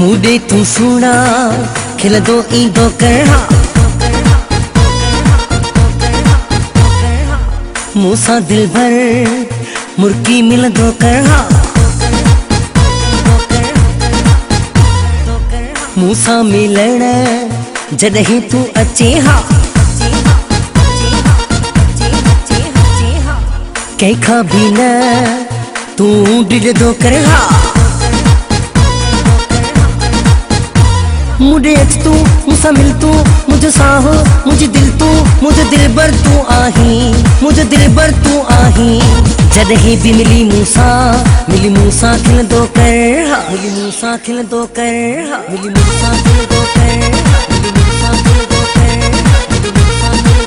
मुझे तू सुना खिल दो ईदो करहा मूसा दिल भर मुर्की मिल दो करहा मूसा मिलण जॾहिं तू अचे हा कंहिंखां भी न तू डिॼंदो करहा मुझे अच तू मूंसां मिल तू मुझे साह मुझे दिल बर तू आहीं मुझे दिल बर तू आहीं जॾहिं भी मिली मूंसां खिलंदो करहा मिली मूंसां खिलंदो करहा मिली मूंसां खिलंदो करहा मिली मूंसां खिलंदो करहा मिली मूंसां खिलंदो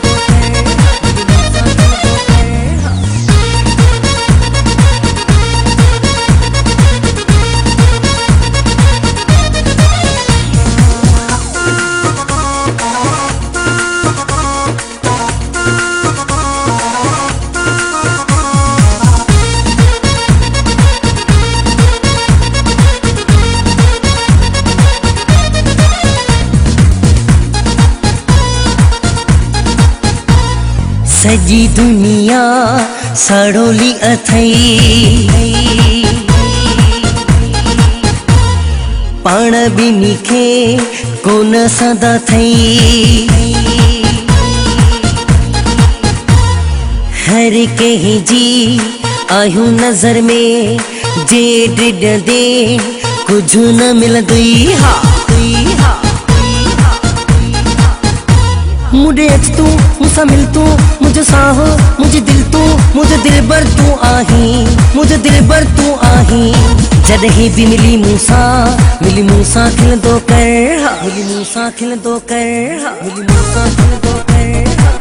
सजी दुनिया सड़ोली अथई पाण ॿिन्ही खे कोन सदा थई हर कंहिं जी आहियूं नज़र में जे डिॼंदे कुझु न मिलंदई हा मुझे अच तू मूंसां मिल तू मुझे साह मुझे दिल बर तू आहीं मुझे दिल बर तू आहीं जॾहिं भी मिली मूंसां खिलंदो करहा मिली मूंसां खिलंदो करहा मिली मूंसां खिलंदो करहा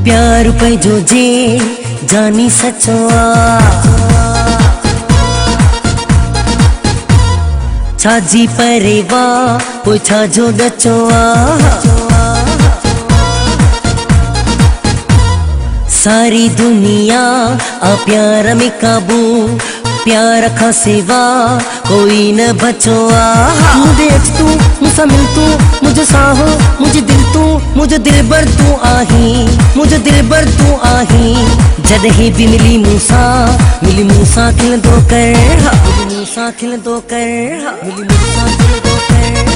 प्यार पंहिंजो जे जानी सचो छाजी परेवा पोइ छाजो ॾचो सारी दुनिया आ प्यार में काबू प्यार खां सिवा कोई न बचो मुझे अच तू मूंसां मिल तू मुझे साह मुझे दिल बर तू आहीं मुझे दिल बर तू आहीं जॾहिं भी मिली मूंसां खिलंदो करहा मिली मूंसां खिलंदो करहा मिली मूंसां खिलंदो करहा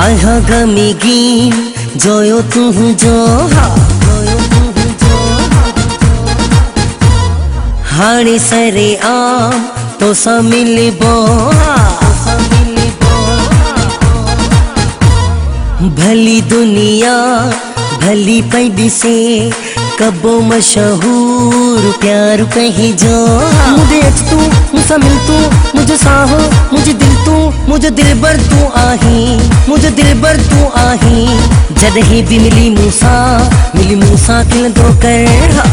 आहा गमीगी जोयो तू जो हाणे सरे आम तो सा मिलबो भली दुनिया भली पई ॾिसे कबो मशहूर प्यार पंहिंजो मुझे अच तू मूंसां मिल तू मुझे साह मुझे दिल बर तू आहीं मुझे दिल बर तू आहीं जॾहिं भी मिली मूंसां खिलंदो करहा